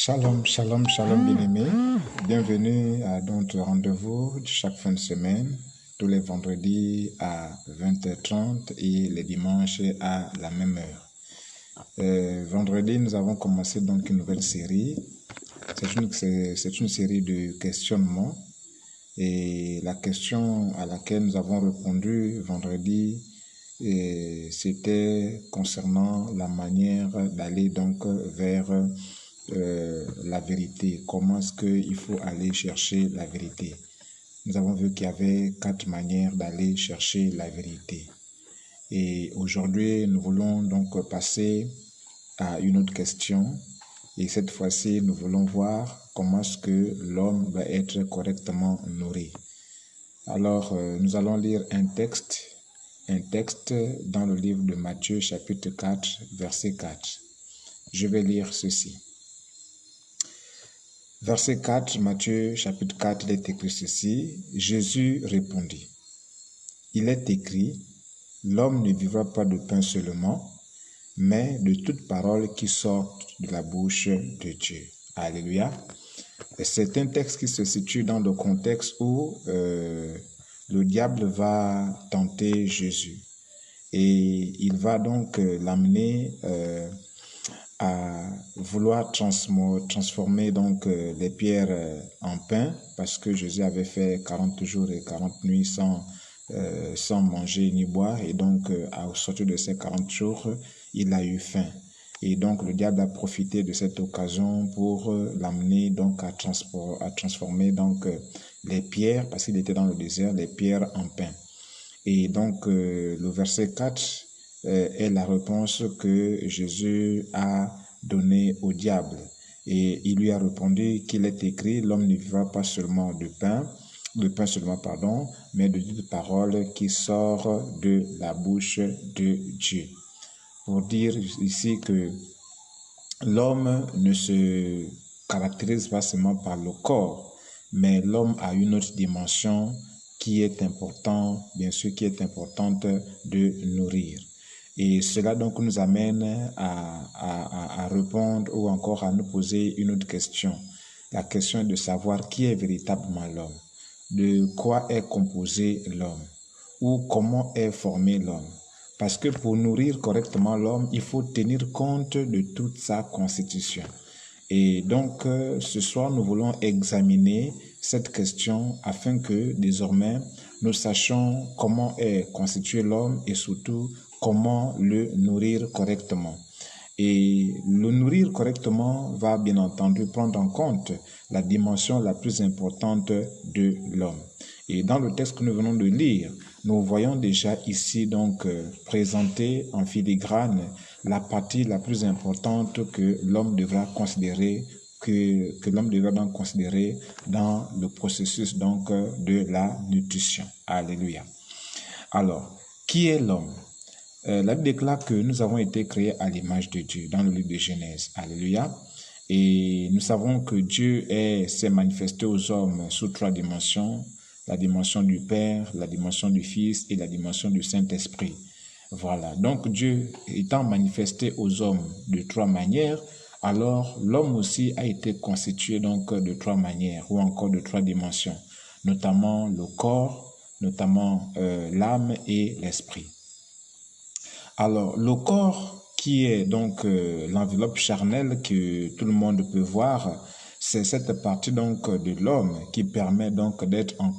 Shalom, shalom, shalom bien-aimés. Bienvenue à notre rendez-vous de chaque fin de semaine, tous les vendredis à 20h30 et les dimanches à la même heure. Vendredi, nous avons commencé donc une nouvelle série. C'est une série de questionnements. Et la question à laquelle nous avons répondu vendredi, c'était concernant la manière d'aller donc vers la vérité. Comment est-ce qu'il faut aller chercher la vérité? Nous avons vu qu'il y avait 4 manières d'aller chercher la vérité. Et aujourd'hui, nous voulons donc passer à une autre question. Et cette fois-ci, nous voulons voir comment est-ce que l'homme va être correctement nourri. Alors, nous allons lire un texte dans le livre de Matthieu, chapitre 4, verset 4. Je vais lire ceci. Verset 4, Matthieu, chapitre 4, il est écrit ceci. Jésus répondit. Il est écrit, l'homme ne vivra pas de pain seulement, mais de toute parole qui sort de la bouche de Dieu. Alléluia. C'est un texte qui se situe dans le contexte où le diable va tenter Jésus. Et il va donc l'amener à vouloir transformer donc les pierres en pain, parce que Jésus avait fait 40 jours et 40 nuits sans manger ni boire, et donc au sortir de ces 40 jours, il a eu faim. Et donc le diable a profité de cette occasion pour l'amener donc à transformer donc les pierres, parce qu'il était dans le désert, les pierres en pain. Et donc le verset 4 est la réponse que Jésus a donnée au diable. Et il lui a répondu qu'il est écrit, l'homme ne vivra pas seulement de pain seulement, mais de toute parole qui sort de la bouche de Dieu. Pour dire ici que l'homme ne se caractérise pas seulement par le corps, mais l'homme a une autre dimension qui est importante de nourrir. Et cela donc nous amène à répondre ou encore à nous poser une autre question. La question est de savoir qui est véritablement l'homme, de quoi est composé l'homme ou comment est formé l'homme. Parce que pour nourrir correctement l'homme, il faut tenir compte de toute sa constitution. Et donc, ce soir, nous voulons examiner cette question afin que désormais, nous sachions comment est constitué l'homme et surtout comment le nourrir correctement. Et le nourrir correctement va bien entendu prendre en compte la dimension la plus importante de l'homme. Et dans le texte que nous venons de lire, nous voyons déjà ici donc présenté en filigrane la partie la plus importante que l'homme devra considérer, que l'homme devra donc considérer dans le processus donc de la nutrition. Alléluia. Alors, qui est l'homme? La Bible déclare que nous avons été créés à l'image de Dieu dans le livre de Genèse. Alléluia. Et nous savons que Dieu s'est manifesté aux hommes sous 3 dimensions. La dimension du Père, la dimension du Fils et la dimension du Saint-Esprit. Voilà. Donc Dieu étant manifesté aux hommes de 3 manières, alors l'homme aussi a été constitué donc de 3 manières ou encore de 3 dimensions, notamment le corps, notamment l'âme et l'esprit. Alors, le corps, qui est donc l'enveloppe charnelle que tout le monde peut voir, c'est cette partie donc de l'homme qui permet donc d'être en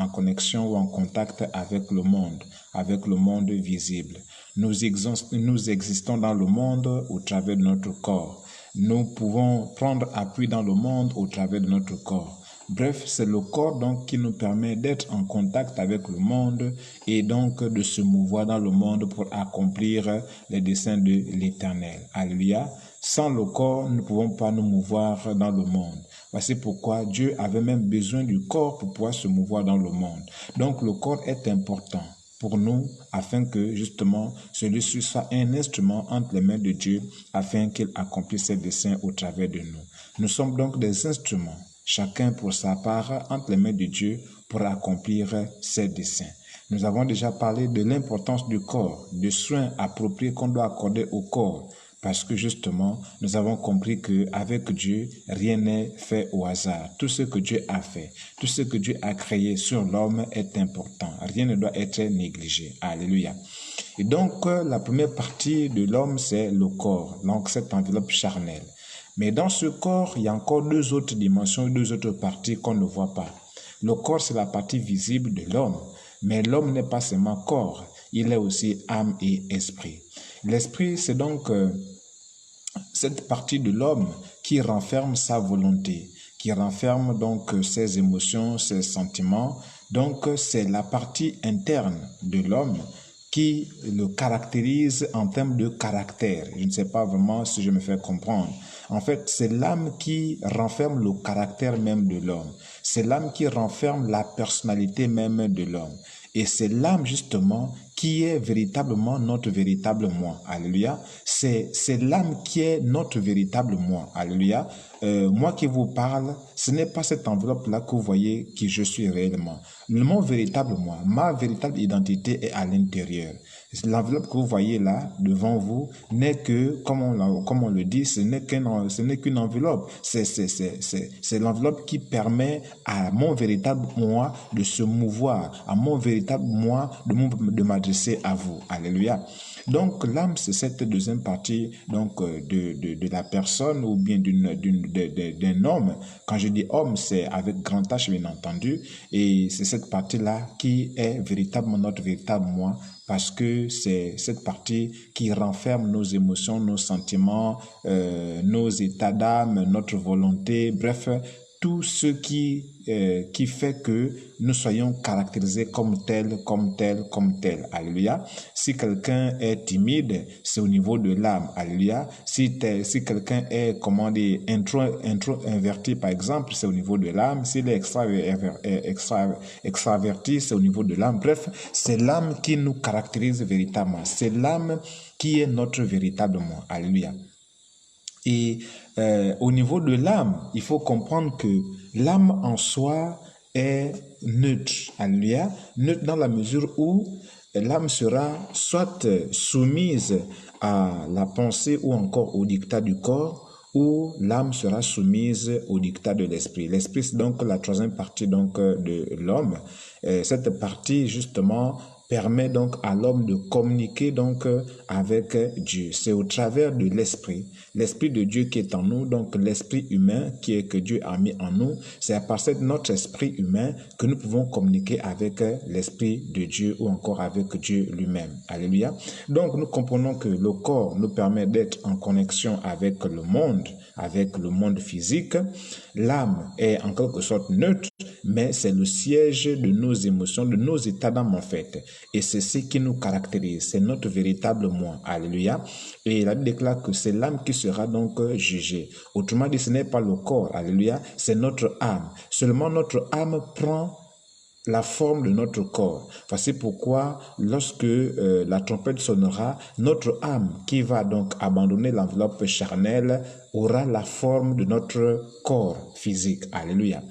connexion ou en contact avec le monde visible. Nous existons dans le monde au travers de notre corps. Nous pouvons prendre appui dans le monde au travers de notre corps. Bref, c'est le corps donc qui nous permet d'être en contact avec le monde et donc de se mouvoir dans le monde pour accomplir les desseins de l'Éternel. Alléluia. Sans le corps, nous ne pouvons pas nous mouvoir dans le monde. Voici pourquoi Dieu avait même besoin du corps pour pouvoir se mouvoir dans le monde. Donc le corps est important pour nous afin que justement celui-ci soit un instrument entre les mains de Dieu afin qu'il accomplisse ses desseins au travers de nous. Nous sommes donc des instruments, chacun pour sa part entre les mains de Dieu pour accomplir ses desseins. Nous avons déjà parlé de l'importance du corps, des soins appropriés qu'on doit accorder au corps, Parce que justement, nous avons compris qu'avec Dieu, rien n'est fait au hasard. Tout ce que Dieu a fait, tout ce que Dieu a créé sur l'homme est important. Rien ne doit être négligé. Alléluia. Et donc, la première partie de l'homme, c'est le corps, donc cette enveloppe charnelle. Mais dans ce corps, il y a encore deux autres dimensions, deux autres parties qu'on ne voit pas. Le corps, c'est la partie visible de l'homme. Mais l'homme n'est pas seulement corps, il est aussi âme et esprit. L'esprit, c'est donc cette partie de l'homme qui renferme sa volonté, qui renferme donc ses émotions, ses sentiments. Donc, c'est la partie interne de l'homme qui le caractérise en termes de caractère. Je ne sais pas vraiment si je me fais comprendre. En fait, c'est l'âme qui renferme le caractère même de l'homme. C'est l'âme qui renferme la personnalité même de l'homme. Et c'est l'âme, justement, qui est véritablement notre véritable moi. Alléluia. C'est l'âme qui est notre véritable moi. Alléluia. Moi qui vous parle, ce n'est pas cette enveloppe-là que vous voyez qui je suis réellement. Mon véritable moi, ma véritable identité est à l'intérieur. L'enveloppe que vous voyez là, devant vous, n'est que, comme on le dit, ce n'est qu'une enveloppe. C'est l'enveloppe qui permet à mon véritable moi de se mouvoir, à mon véritable moi de m'adresser à vous. Alléluia. Donc, l'âme, c'est cette deuxième partie donc, de la personne ou bien d'un homme. Quand je dis homme, c'est avec grand H, bien entendu. Et c'est cette partie-là qui est véritablement notre véritable moi, parce que c'est cette partie qui renferme nos émotions, nos sentiments, nos états d'âme, notre volonté, bref, tout ce qui fait que nous soyons caractérisés comme tel, comme tel, comme tel. Alléluia. Si quelqu'un est timide, c'est au niveau de l'âme. Alléluia. Si quelqu'un est, introverti, par exemple, c'est au niveau de l'âme. S'il est extraverti, c'est au niveau de l'âme. Bref, c'est l'âme qui nous caractérise véritablement. C'est l'âme qui est notre véritable moi. Alléluia. Et au niveau de l'âme, il faut comprendre que l'âme en soi est neutre. Alléluia. Neutre dans la mesure où l'âme sera soit soumise à la pensée ou encore au dictat du corps, ou l'âme sera soumise au dictat de l'esprit. L'esprit, c'est donc la troisième partie donc, de l'homme. Cette partie, justement, permet donc à l'homme de communiquer donc avec Dieu. C'est au travers de l'esprit de Dieu qui est en nous, donc l'esprit humain que Dieu a mis en nous. C'est à partir de notre esprit humain que nous pouvons communiquer avec l'esprit de Dieu ou encore avec Dieu lui-même. Alléluia. Donc nous comprenons que le corps nous permet d'être en connexion avec le monde physique. L'âme est en quelque sorte neutre, mais c'est le siège de nos émotions, de nos états d'âme en fait. Et c'est ce qui nous caractérise, c'est notre véritable moi. Alléluia. Et la Bible déclare que c'est l'âme qui sera donc jugée. Autrement dit, ce n'est pas le corps. Alléluia. C'est notre âme. Seulement notre âme prend la forme de notre corps. Voici pourquoi, lorsque la trompette sonnera, notre âme qui va donc abandonner l'enveloppe charnelle aura la forme de notre corps physique. Alléluia.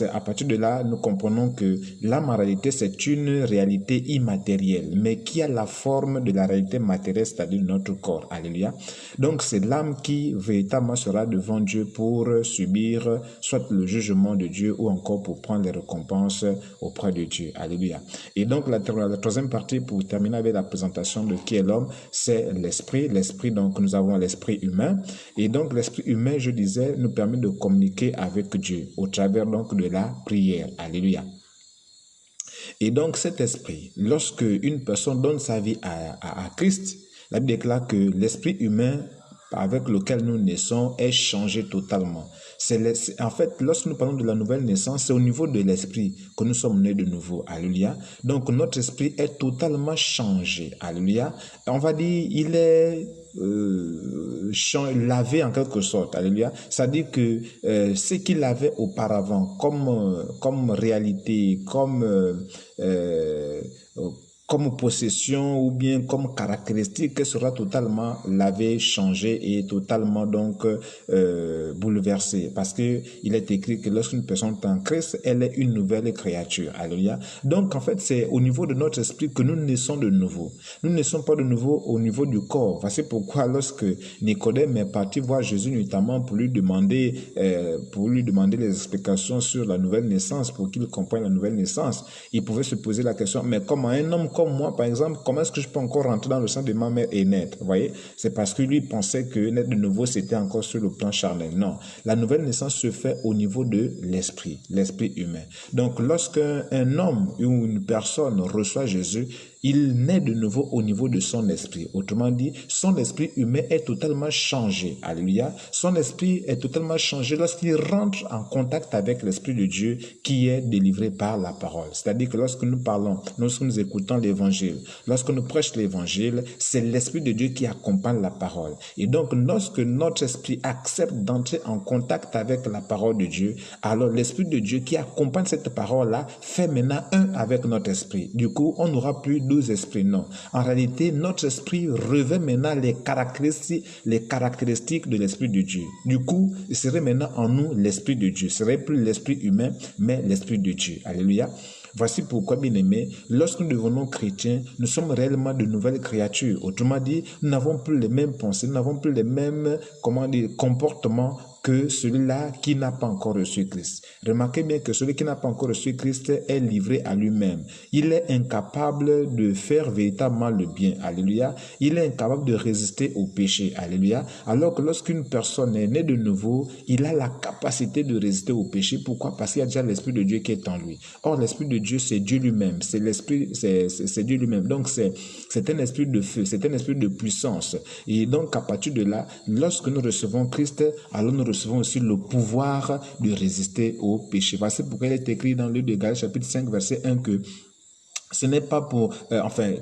À partir de là, nous comprenons que l'âme en réalité, c'est une réalité immatérielle, mais qui a la forme de la réalité matérielle, c'est-à-dire notre corps. Alléluia. Donc, c'est l'âme qui véritablement sera devant Dieu pour subir soit le jugement de Dieu ou encore pour prendre les récompenses auprès de Dieu. Alléluia. Et donc, la troisième partie, pour terminer avec la présentation de qui est l'homme, c'est l'esprit. L'esprit, donc, nous avons l'esprit humain. Et donc, l'esprit humain, je disais, nous permet de communiquer avec Dieu au travers donc de la prière. Alléluia. Et donc cet esprit, lorsque une personne donne sa vie à Christ, la Bible déclare que l'esprit humain avec lequel nous naissons est changé totalement. En fait, lorsque nous parlons de la nouvelle naissance, c'est au niveau de l'esprit que nous sommes nés de nouveau. Alléluia. Donc notre esprit est totalement changé. Alléluia. On va dire, il est lavé en quelque sorte. Alléluia. C'est-à-dire que ce qu'il avait auparavant comme réalité, comme comme possession ou bien comme caractéristique sera totalement lavé, changé et totalement donc bouleversé. Parce que il est écrit que lorsqu'une personne est en Christ, elle est une nouvelle créature. Alléluia. Donc en fait, c'est au niveau de notre esprit que nous naissons de nouveau. Nous ne naissons pas de nouveau au niveau du corps. Voici pourquoi lorsque Nicodème est parti voir Jésus notamment pour lui demander les explications sur la nouvelle naissance, pour qu'il comprenne la nouvelle naissance, il pouvait se poser la question, mais comment un homme comme moi, par exemple, comment est-ce que je peux encore rentrer dans le sein de ma mère et naître? Vous voyez, c'est parce que lui pensait que naître de nouveau, c'était encore sur le plan charnel. Non, la nouvelle naissance se fait au niveau de l'esprit humain. Donc, lorsqu'un homme ou une personne reçoit Jésus, il naît de nouveau au niveau de son esprit. Autrement dit, son esprit humain est totalement changé. Alléluia. Son esprit est totalement changé lorsqu'il rentre en contact avec l'esprit de Dieu qui est délivré par la parole. C'est-à-dire que lorsque nous parlons, lorsque nous écoutons l'évangile, lorsque nous prêchons l'évangile, c'est l'esprit de Dieu qui accompagne la parole. Et donc, lorsque notre esprit accepte d'entrer en contact avec la parole de Dieu, alors l'esprit de Dieu qui accompagne cette parole-là fait maintenant un avec notre esprit. Du coup, on n'aura plus 12 esprits, non. En réalité, notre esprit revêt maintenant les caractéristiques de l'esprit de Dieu. Du coup, il serait maintenant en nous l'esprit de Dieu. Ce serait plus l'esprit humain, mais l'esprit de Dieu. Alléluia. Voici pourquoi, bien-aimés, lorsque nous devenons chrétiens, nous sommes réellement de nouvelles créatures. Autrement dit, nous n'avons plus les mêmes pensées, nous n'avons plus les mêmes, comportements que celui-là qui n'a pas encore reçu Christ. Remarquez bien que celui qui n'a pas encore reçu Christ est livré à lui-même. Il est incapable de faire véritablement le bien. Alléluia. Il est incapable de résister au péché. Alléluia. Alors que lorsqu'une personne est née de nouveau, il a la capacité de résister au péché. Pourquoi? Parce qu'il y a déjà l'Esprit de Dieu qui est en lui. Or, l'Esprit de Dieu, c'est Dieu lui-même. C'est l'Esprit, c'est Dieu lui-même. Donc, c'est un esprit de feu. C'est un esprit de puissance. Et donc, à partir de là, lorsque nous recevons Christ, alors nous recevons aussi le pouvoir de résister au péché. Voici pourquoi il est écrit dans le livre de Galates chapitre 5 verset 1 que ce n'est pas pour...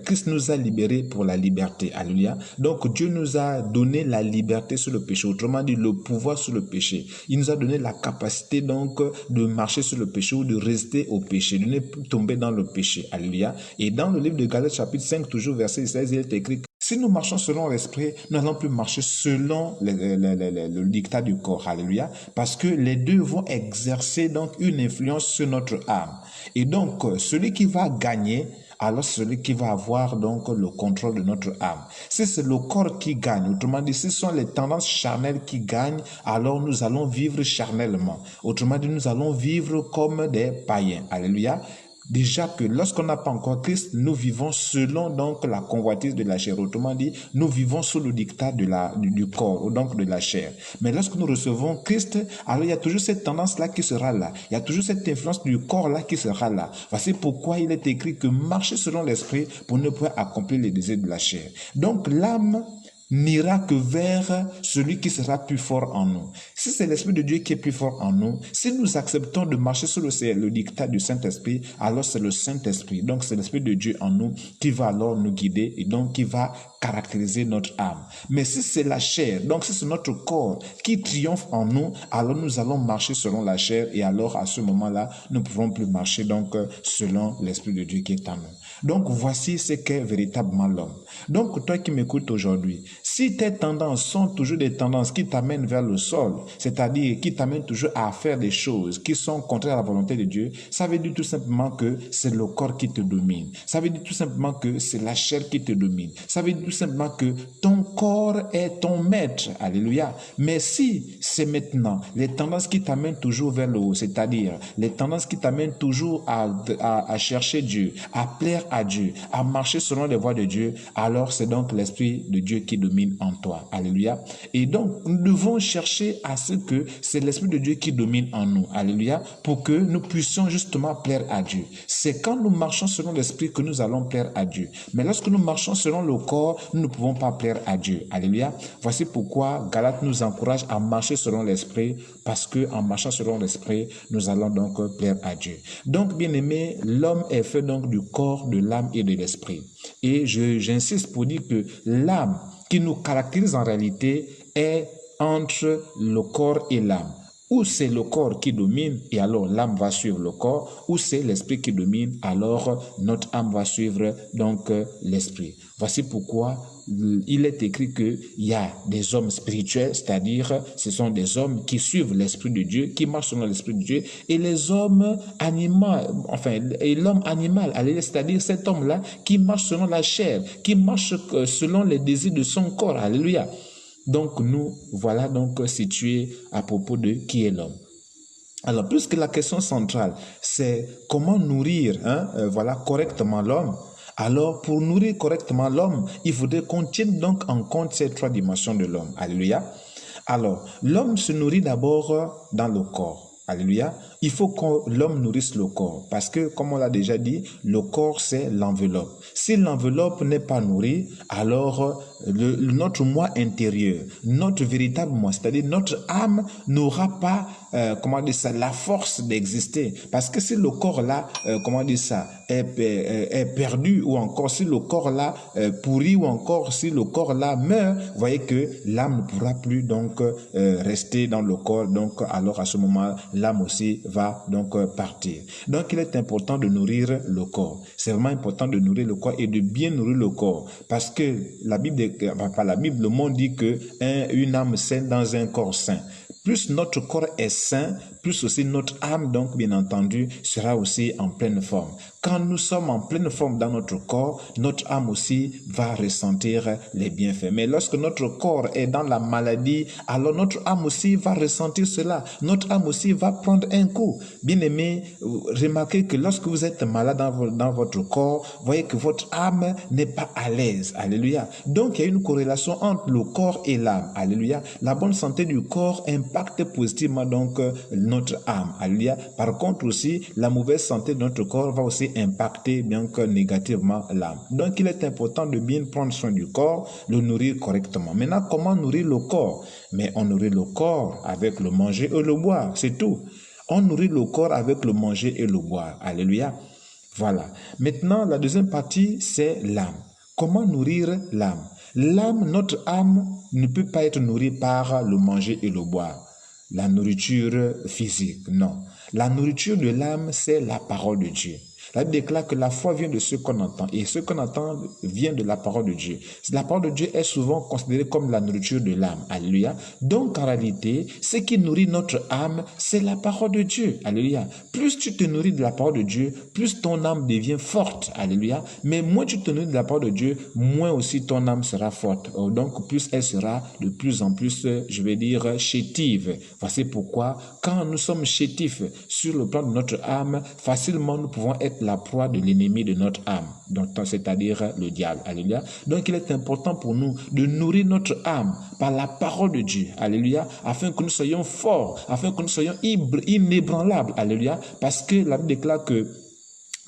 Christ nous a libérés pour la liberté. Alléluia. Donc, Dieu nous a donné la liberté sur le péché. Autrement dit, le pouvoir sur le péché. Il nous a donné la capacité, donc, de marcher sur le péché ou de résister au péché, de ne plus tomber dans le péché. Alléluia. Et dans le livre de Galates, chapitre 5, toujours verset 16, il est écrit: si nous marchons selon l'esprit, nous n'allons plus marcher selon le dictat du corps. Alléluia. Parce que les deux vont exercer, donc, une influence sur notre âme. Et donc, celui qui va gagner, alors celui qui va avoir donc le contrôle de notre âme. Si c'est le corps qui gagne, autrement dit, si ce sont les tendances charnelles qui gagnent, alors nous allons vivre charnellement. Autrement dit, nous allons vivre comme des païens. Alléluia. Déjà que lorsqu'on n'a pas encore Christ, nous vivons selon donc la convoitise de la chair. Autrement dit, nous vivons sous le dictat du corps, ou donc de la chair. Mais lorsque nous recevons Christ, alors il y a toujours cette tendance-là qui sera là. Il y a toujours cette influence du corps-là qui sera là. Voici pourquoi il est écrit que marcher selon l'esprit pour ne pas accomplir les désirs de la chair. Donc l'âme n'ira que vers celui qui sera plus fort en nous. Si c'est l'Esprit de Dieu qui est plus fort en nous, si nous acceptons de marcher sur le dictat du Saint-Esprit, alors c'est le Saint-Esprit, donc c'est l'Esprit de Dieu en nous qui va alors nous guider et donc qui va caractériser notre âme. Mais si c'est la chair, donc si c'est notre corps qui triomphe en nous, alors nous allons marcher selon la chair et alors à ce moment-là, nous ne pouvons plus marcher donc selon l'Esprit de Dieu qui est en nous. Donc voici ce qu'est véritablement l'homme. Donc toi qui m'écoutes aujourd'hui, si tes tendances sont toujours des tendances qui t'amènent vers le sol, c'est-à-dire qui t'amènent toujours à faire des choses qui sont contraires à la volonté de Dieu, ça veut dire tout simplement que c'est le corps qui te domine. Ça veut dire tout simplement que c'est la chair qui te domine. Ça veut dire tout simplement que ton corps est ton maître. Alléluia. Mais si c'est maintenant les tendances qui t'amènent toujours vers le haut, c'est-à-dire les tendances qui t'amènent toujours à chercher Dieu, à plaire à Dieu, à marcher selon les voies de Dieu, alors c'est donc l'Esprit de Dieu qui domine en toi. Alléluia. Et donc, nous devons chercher à ce que c'est l'Esprit de Dieu qui domine en nous. Alléluia. Pour que nous puissions justement plaire à Dieu. C'est quand nous marchons selon l'Esprit que nous allons plaire à Dieu. Mais lorsque nous marchons selon le corps, nous ne pouvons pas plaire à Dieu. Alléluia. Voici pourquoi Galates nous encourage à marcher selon l'Esprit, parce que en marchant selon l'Esprit, nous allons donc plaire à Dieu. Donc, bien aimé, l'homme est fait donc du corps, de l'âme et de l'esprit. Et j'insiste pour dire que l'âme qui nous caractérise en réalité est entre le corps et l'âme. Ou c'est le corps qui domine et alors l'âme va suivre le corps, ou c'est l'esprit qui domine, alors notre âme va suivre donc l'esprit. Voici pourquoi il est écrit qu'il y a des hommes spirituels, c'est-à-dire ce sont des hommes qui suivent l'esprit de Dieu, qui marchent selon l'esprit de Dieu, et les hommes animaux, enfin, et l'homme animal, c'est-à-dire cet homme-là qui marche selon la chair, qui marche selon les désirs de son corps. Alléluia. Donc nous, voilà donc situés à propos de qui est l'homme. Alors, puisque la question centrale, c'est comment nourrir voilà, correctement l'homme, alors pour nourrir correctement l'homme, il faudrait qu'on tienne donc en compte ces trois dimensions de l'homme. Alléluia. Alors, l'homme se nourrit d'abord dans le corps. Alléluia. Il faut que l'homme nourrisse le corps parce que, comme on l'a déjà dit, le corps, c'est l'enveloppe. Si l'enveloppe n'est pas nourrie, alors notre moi intérieur, notre véritable moi, c'est-à-dire notre âme n'aura pas, comment dire ça, la force d'exister. Parce que si le corps-là, comment dire ça, est perdu ou encore si le corps-là pourrit ou encore si le corps-là meurt, vous voyez que l'âme ne pourra plus donc rester dans le corps. Donc, alors à ce moment, l'âme aussi va donc partir. Donc, il est important de nourrir le corps. C'est vraiment important de nourrir le corps et de bien nourrir le corps. Parce que la Bible, pas la Bible, le monde dit que une âme saine dans un corps sain. Plus notre corps est sain, plus aussi notre âme, donc bien entendu, sera aussi en pleine forme. Quand nous sommes en pleine forme dans notre corps, notre âme aussi va ressentir les bienfaits. Mais lorsque notre corps est dans la maladie, alors notre âme aussi va ressentir cela. Notre âme aussi va prendre un coup. Bien aimé, remarquez que lorsque vous êtes malade dans votre corps, voyez que votre âme n'est pas à l'aise. Alléluia. Donc il y a une corrélation entre le corps et l'âme. Alléluia. La bonne santé du corps impacte positivement donc notre âme. Alléluia. Par contre aussi, la mauvaise santé de notre corps va aussi impacter bien que négativement l'âme. Donc il est important de bien prendre soin du corps, le nourrir correctement. Maintenant, comment nourrir le corps? Mais on nourrit le corps avec le manger et le boire, c'est tout. On nourrit le corps avec le manger et le boire. Alléluia. Voilà. Maintenant, la deuxième partie, c'est l'âme. Comment nourrir l'âme? L'âme, notre âme, ne peut pas être nourrie par le manger et le boire. La nourriture physique, non. La nourriture de l'âme, c'est la parole de Dieu. La Bible déclare que la foi vient de ce qu'on entend et ce qu'on entend vient de la parole de Dieu. La parole de Dieu est souvent considérée comme la nourriture de l'âme. Alléluia. Donc en réalité, ce qui nourrit notre âme, c'est la parole de Dieu. Alléluia. Plus tu te nourris de la parole de Dieu, plus ton âme devient forte. Alléluia. Mais moins tu te nourris de la parole de Dieu, moins aussi ton âme sera forte. Donc plus elle sera de plus en plus, je vais dire, chétive. Voici pourquoi quand nous sommes chétifs sur le plan de notre âme, facilement nous pouvons être la proie de l'ennemi de notre âme, c'est-à-dire le diable. Alléluia. Donc il est important pour nous de nourrir notre âme par la parole de Dieu. Alléluia. Afin que nous soyons forts, afin que nous soyons inébranlables. Alléluia. Parce que la Bible déclare que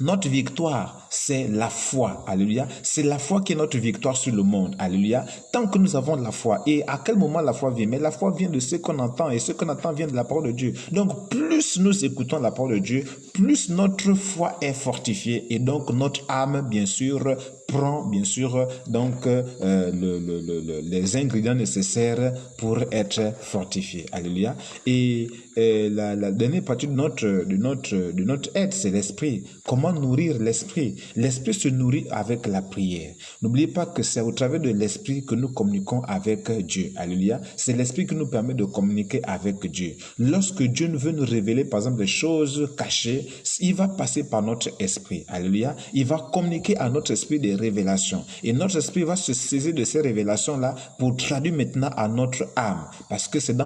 notre victoire, c'est la foi. Alléluia. C'est la foi qui est notre victoire sur le monde. Alléluia. Tant que nous avons la foi. Et à quel moment la foi vient? Mais la foi vient de ce qu'on entend. Et ce qu'on entend vient de la parole de Dieu. Donc, plus nous écoutons la parole de Dieu, plus notre foi est fortifiée. Et donc, notre âme, bien sûr, prend, bien sûr, donc, les ingrédients nécessaires pour être fortifié. Alléluia. Et la dernière partie de notre aide, c'est l'esprit. Comment nourrir l'esprit? L'esprit se nourrit avec la prière. N'oubliez pas que c'est au travers de l'esprit que nous communiquons avec Dieu. Alléluia. C'est l'esprit qui nous permet de communiquer avec Dieu. Lorsque Dieu veut nous révéler, par exemple, des choses cachées, il va passer par notre esprit. Alléluia. Il va communiquer à notre esprit des révélations. Et notre esprit va se saisir de ces révélations-là pour traduire maintenant à notre âme. Parce que c'est dans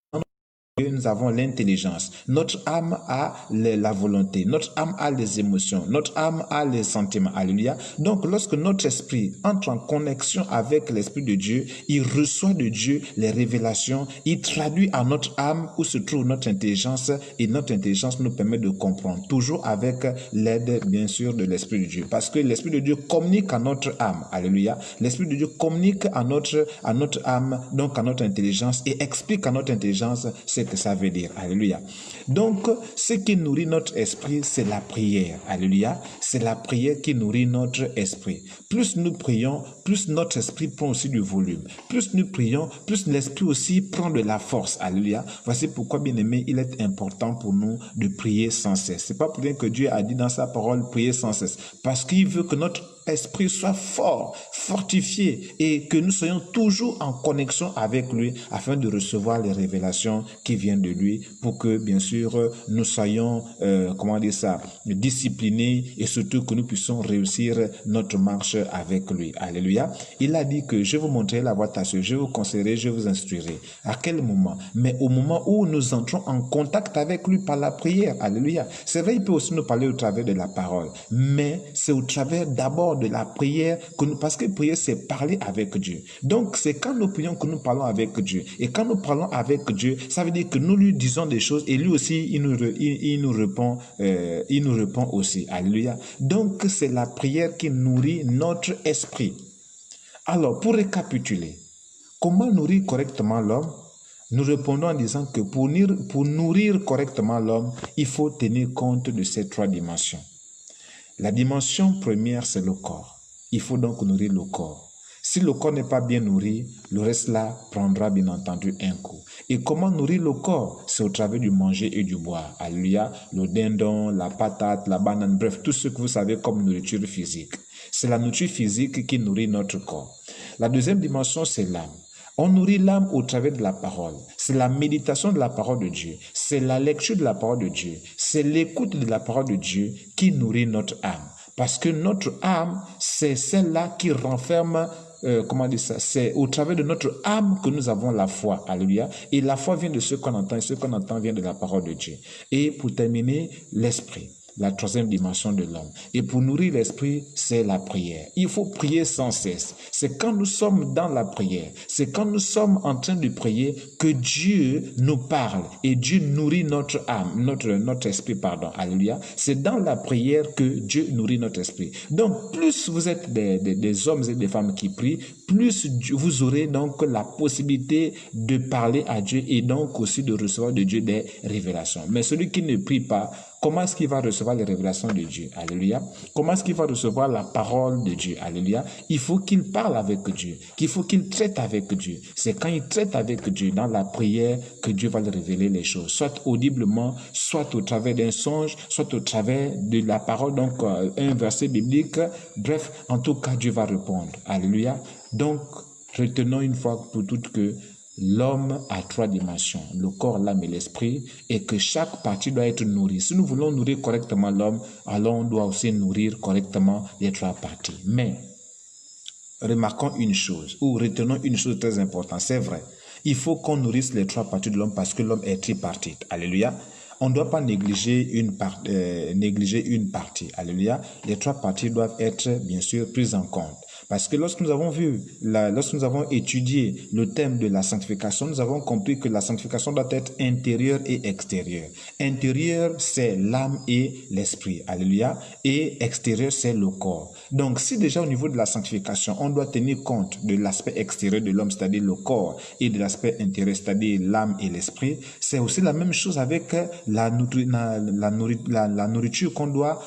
nous avons l'intelligence. Notre âme a la volonté. Notre âme a les émotions. Notre âme a les sentiments. Alléluia. Donc, lorsque notre esprit entre en connexion avec l'esprit de Dieu, il reçoit de Dieu les révélations. Il traduit à notre âme où se trouve notre intelligence et notre intelligence nous permet de comprendre. Toujours avec l'aide, bien sûr, de l'esprit de Dieu. Parce que l'esprit de Dieu communique à notre âme. Alléluia. L'esprit de Dieu communique à notre âme, donc à notre intelligence et explique à notre intelligence ce que ça veut dire. Alléluia. Donc, ce qui nourrit notre esprit, c'est la prière. Alléluia. C'est la prière qui nourrit notre esprit. Plus nous prions, plus notre esprit prend aussi du volume. Plus nous prions, plus l'esprit aussi prend de la force. Alléluia. Voici pourquoi, bien aimé, il est important pour nous de prier sans cesse. C'est pas pour rien que Dieu a dit dans sa parole, prier sans cesse. Parce qu'il veut que notre esprit soit fort, fortifié et que nous soyons toujours en connexion avec lui afin de recevoir les révélations qui viennent de lui pour que, bien sûr, nous soyons, disciplinés et surtout que nous puissions réussir notre marche avec lui. Alléluia. Il a dit que je vous montrerai la voie tâcheuse, je vous conseillerai, je vous instruirai. À quel moment? Mais au moment où nous entrons en contact avec lui par la prière. Alléluia. C'est vrai, il peut aussi nous parler au travers de la parole, mais c'est au travers d'abord de la prière que nous, parce que prier c'est parler avec Dieu. Donc c'est quand nous prions que nous parlons avec Dieu. Et quand nous parlons avec Dieu, ça veut dire que nous lui disons des choses et lui aussi il nous répond aussi. Alléluia. Donc c'est la prière qui nourrit notre esprit. Alors pour récapituler, comment nourrir correctement l'homme? Nous répondons en disant que pour nourrir correctement l'homme, il faut tenir compte de ces trois dimensions. La dimension première, c'est le corps. Il faut donc nourrir le corps. Si le corps n'est pas bien nourri, le reste là prendra bien entendu un coup. Et comment nourrir le corps? C'est au travers du manger et du boire. Alléluia, le dindon, la patate, la banane, bref, tout ce que vous savez comme nourriture physique. C'est la nourriture physique qui nourrit notre corps. La deuxième dimension, c'est l'âme. On nourrit l'âme au travers de la parole. C'est la méditation de la parole de Dieu. C'est la lecture de la parole de Dieu. C'est l'écoute de la parole de Dieu qui nourrit notre âme. Parce que notre âme, c'est celle-là qui renferme, c'est au travers de notre âme que nous avons la foi. Alléluia. Et la foi vient de ce qu'on entend et ce qu'on entend vient de la parole de Dieu. Et pour terminer, l'esprit. La troisième dimension de l'homme. Et pour nourrir l'esprit, c'est la prière. Il faut prier sans cesse. C'est quand nous sommes dans la prière, c'est quand nous sommes en train de prier que Dieu nous parle et Dieu nourrit notre âme, notre esprit, pardon. Alléluia. C'est dans la prière que Dieu nourrit notre esprit. Donc, plus vous êtes des hommes et des femmes qui prient, plus vous aurez donc la possibilité de parler à Dieu et donc aussi de recevoir de Dieu des révélations. Mais celui qui ne prie pas, comment est-ce qu'il va recevoir les révélations de Dieu? Alléluia. Comment est-ce qu'il va recevoir la parole de Dieu? Alléluia. Il faut qu'il parle avec Dieu, qu'il faut qu'il traite avec Dieu. C'est quand il traite avec Dieu dans la prière que Dieu va lui révéler les choses, soit audiblement, soit au travers d'un songe, soit au travers de la parole, donc un verset biblique. Bref, en tout cas, Dieu va répondre. Alléluia. Donc, retenons une fois pour toutes que l'homme a trois dimensions, le corps, l'âme et l'esprit, et que chaque partie doit être nourrie. Si nous voulons nourrir correctement l'homme, alors on doit aussi nourrir correctement les trois parties. Mais, remarquons une chose, ou retenons une chose très importante, c'est vrai, il faut qu'on nourrisse les trois parties de l'homme parce que l'homme est tripartite. Alléluia. On ne doit pas négliger une partie. Alléluia. Les trois parties doivent être, bien sûr, prises en compte. Parce que lorsque nous avons étudié le thème de la sanctification, nous avons compris que la sanctification doit être intérieure et extérieure. Intérieur, c'est l'âme et l'esprit. Alléluia. Et extérieur, c'est le corps. Donc, si déjà au niveau de la sanctification, on doit tenir compte de l'aspect extérieur de l'homme, c'est-à-dire le corps, et de l'aspect intérieur, c'est-à-dire l'âme et l'esprit, c'est aussi la même chose avec la nourriture qu'on doit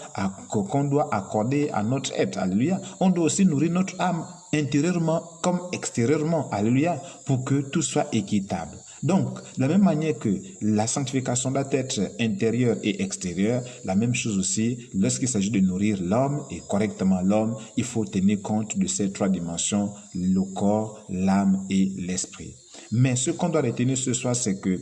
accorder à notre être. Alléluia. On doit aussi nourrir notre âme intérieurement comme extérieurement. Alléluia. Pour que tout soit équitable. Donc, de la même manière que la sanctification doit être intérieure et extérieure, la même chose aussi, lorsqu'il s'agit de nourrir l'homme et correctement l'homme, il faut tenir compte de ces trois dimensions, le corps, l'âme et l'esprit. Mais ce qu'on doit retenir ce soir, c'est que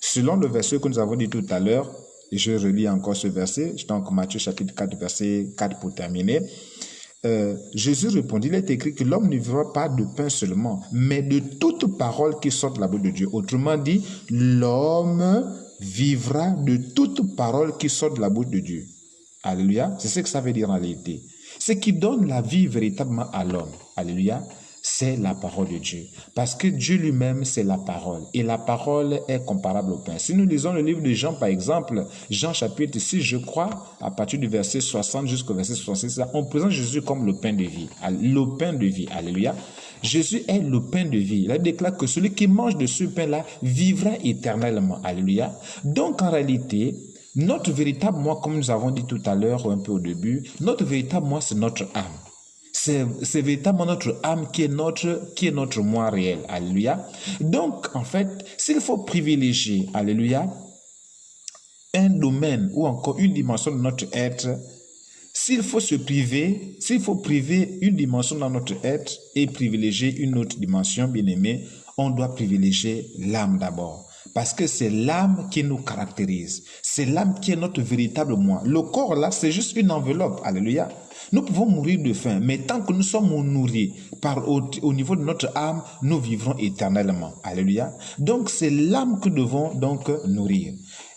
selon le verset que nous avons dit tout à l'heure, et je relis encore ce verset, donc Matthieu chapitre 4, verset 4 pour terminer, Jésus répondit, il est écrit que l'homme ne vivra pas de pain seulement, mais de toute parole qui sort de la bouche de Dieu. Autrement dit, l'homme vivra de toute parole qui sort de la bouche de Dieu. Alléluia. C'est ce que ça veut dire en réalité. Ce qui donne la vie véritablement à l'homme. Alléluia. C'est la parole de Dieu. Parce que Dieu lui-même, c'est la parole. Et la parole est comparable au pain. Si nous lisons le livre de Jean, par exemple, Jean chapitre 6, je crois, à partir du verset 60 jusqu'au verset 66, on présente Jésus comme le pain de vie. Le pain de vie. Alléluia. Jésus est le pain de vie. Il déclare que celui qui mange de ce pain-là vivra éternellement. Alléluia. Donc en réalité, notre véritable moi, comme nous avons dit tout à l'heure, un peu au début, notre véritable moi, c'est notre âme. C'est véritablement notre âme qui est notre moi réel. Alléluia. Donc, en fait, s'il faut privilégier, alléluia, un domaine ou encore une dimension de notre être, s'il faut priver une dimension dans notre être et privilégier une autre dimension, bien aimé, on doit privilégier l'âme d'abord. Parce que c'est l'âme qui nous caractérise. C'est l'âme qui est notre véritable moi. Le corps là, c'est juste une enveloppe. Alléluia. Nous pouvons mourir de faim, mais tant que nous sommes nourris au niveau de notre âme, nous vivrons éternellement. Alléluia. Donc c'est l'âme que nous devons donc nourrir.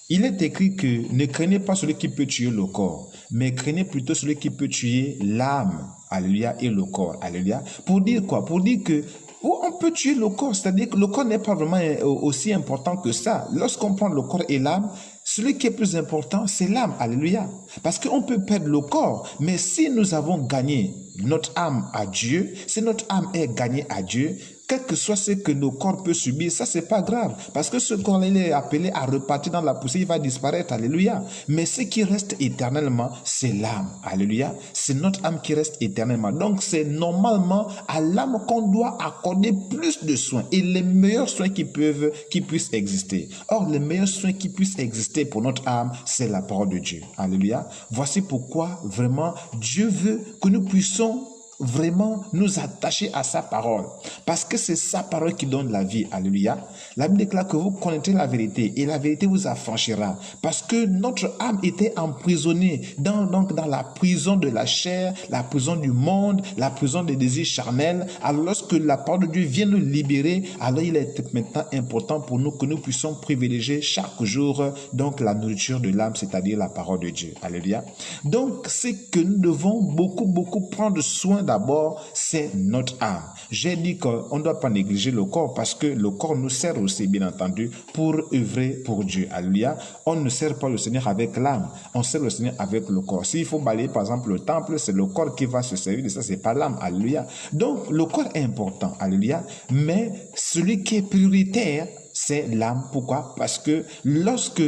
Il est écrit que ne craignez pas celui qui peut tuer le corps, mais craignez plutôt celui qui peut tuer l'âme, alléluia, et le corps, alléluia. Pour dire quoi? Pour dire que on peut tuer le corps, c'est-à-dire que le corps n'est pas vraiment aussi important que ça. Lorsqu'on prend le corps et l'âme, celui qui est plus important, c'est l'âme, alléluia. Parce qu'on peut perdre le corps, mais si nous avons gagné notre âme à Dieu, si notre âme est gagnée à Dieu, quel que soit ce que nos corps peuvent subir, ça c'est pas grave. Parce que ce corps il est appelé à repartir dans la poussière, il va disparaître, alléluia. Mais ce qui reste éternellement, c'est l'âme, alléluia. C'est notre âme qui reste éternellement. Donc c'est normalement à l'âme qu'on doit accorder plus de soins et les meilleurs soins qui puissent exister. Or, les meilleurs soins qui puissent exister pour notre âme, c'est la parole de Dieu, alléluia. Voici pourquoi vraiment Dieu veut que nous puissions vraiment nous attacher à sa parole. Parce que c'est sa parole qui donne la vie. Alléluia. La Bible déclare que vous connaîtrez la vérité et la vérité vous affranchira. Parce que notre âme était emprisonnée dans la prison de la chair, la prison du monde, la prison des désirs charnels. Alors lorsque la parole de Dieu vient nous libérer, alors il est maintenant important pour nous que nous puissions privilégier chaque jour donc la nourriture de l'âme, c'est-à-dire la parole de Dieu. Alléluia. Donc c'est que nous devons beaucoup prendre soin d'abord, c'est notre âme. J'ai dit qu'on ne doit pas négliger le corps parce que le corps nous sert aussi, bien entendu, pour œuvrer pour Dieu. Alléluia. On ne sert pas le Seigneur avec l'âme, on sert le Seigneur avec le corps. S'il faut balayer, par exemple, le temple, c'est le corps qui va se servir de ça, c'est pas l'âme. Alléluia. Donc, le corps est important. Alléluia. Mais celui qui est prioritaire, c'est l'âme. Pourquoi? Parce que lorsque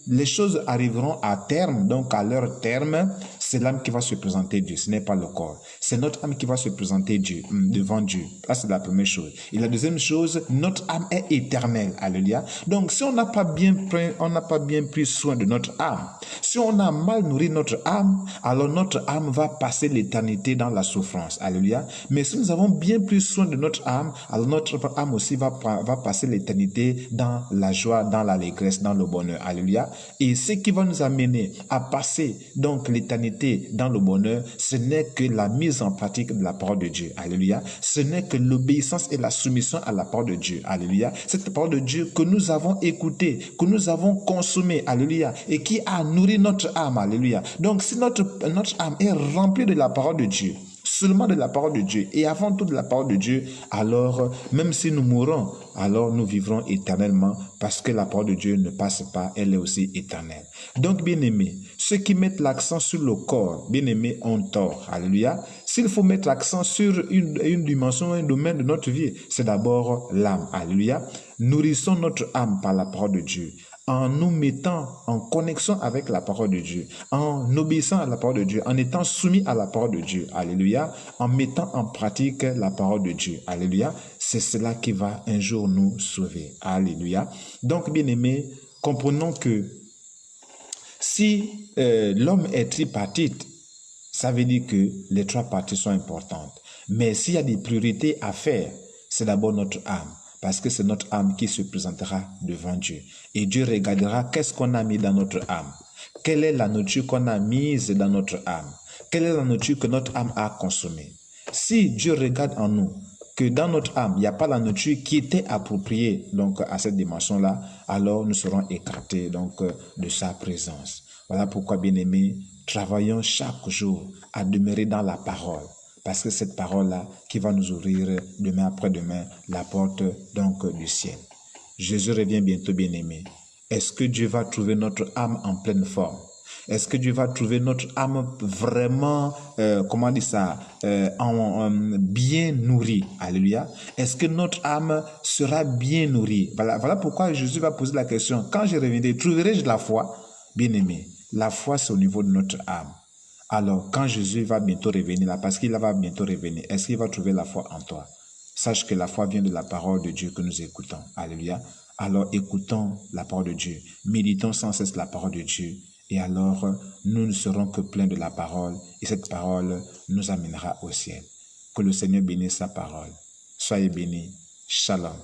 les choses arriveront à terme, donc à leur terme, c'est l'âme qui va se présenter Dieu, ce n'est pas le corps. C'est notre âme qui va se présenter Dieu, devant Dieu. Ça, c'est la première chose. Et la deuxième chose, notre âme est éternelle. Alléluia. Donc, si on n'a pas bien pris soin de notre âme, si on a mal nourri notre âme, alors notre âme va passer l'éternité dans la souffrance. Alléluia. Mais si nous avons bien pris soin de notre âme, alors notre âme aussi va passer l'éternité dans la joie, dans l'allégresse, dans le bonheur. Alléluia. Et ce qui va nous amener à passer donc l'éternité dans le bonheur, ce n'est que la mise en pratique de la parole de Dieu. Alléluia. Ce n'est que l'obéissance et la soumission à la parole de Dieu. Alléluia. Cette parole de Dieu que nous avons écoutée, que nous avons consommée. Alléluia. Et qui a nourri notre âme. Alléluia. Donc si notre âme est remplie de la parole de Dieu, seulement de la parole de Dieu et avant tout de la parole de Dieu, alors même si nous mourrons, alors nous vivrons éternellement parce que la parole de Dieu ne passe pas, elle est aussi éternelle. Donc bien-aimés, ceux qui mettent l'accent sur le corps, bien-aimés, ont tort. Alléluia. S'il faut mettre l'accent sur une dimension, un domaine de notre vie, c'est d'abord l'âme. Alléluia. Nourrissons notre âme par la parole de Dieu, en nous mettant en connexion avec la parole de Dieu, en obéissant à la parole de Dieu, en étant soumis à la parole de Dieu. Alléluia. En mettant en pratique la parole de Dieu. Alléluia. C'est cela qui va un jour nous sauver. Alléluia. Donc, bien-aimés, comprenons que si l'homme est tripartite, ça veut dire que les trois parties sont importantes. Mais s'il y a des priorités à faire, c'est d'abord notre âme. Parce que c'est notre âme qui se présentera devant Dieu. Et Dieu regardera qu'est-ce qu'on a mis dans notre âme. Quelle est la nourriture qu'on a mise dans notre âme. Quelle est la nourriture que notre âme a consommée. Si Dieu regarde en nous que dans notre âme, il n'y a pas la nourriture qui était appropriée donc, à cette dimension-là, alors nous serons écartés donc, de sa présence. Voilà pourquoi, bien-aimés, travaillons chaque jour à demeurer dans la parole. Parce que cette parole-là qui va nous ouvrir demain après-demain la porte donc du ciel. Jésus revient bientôt, bien-aimé. Est-ce que Dieu va trouver notre âme en pleine forme? Est-ce que Dieu va trouver notre âme vraiment, comment dire ça, bien nourrie? Alléluia. Est-ce que notre âme sera bien nourrie? Voilà pourquoi Jésus va poser la question. Quand je reviendrai, trouverai-je la foi? Bien-aimé, la foi, c'est au niveau de notre âme. Alors, quand Jésus va bientôt revenir là, parce qu'il va bientôt revenir, est-ce qu'il va trouver la foi en toi? Sache que la foi vient de la parole de Dieu que nous écoutons. Alléluia. Alors, écoutons la parole de Dieu. Méditons sans cesse la parole de Dieu. Et alors, nous ne serons que pleins de la parole. Et cette parole nous amènera au ciel. Que le Seigneur bénisse sa parole. Soyez bénis. Shalom.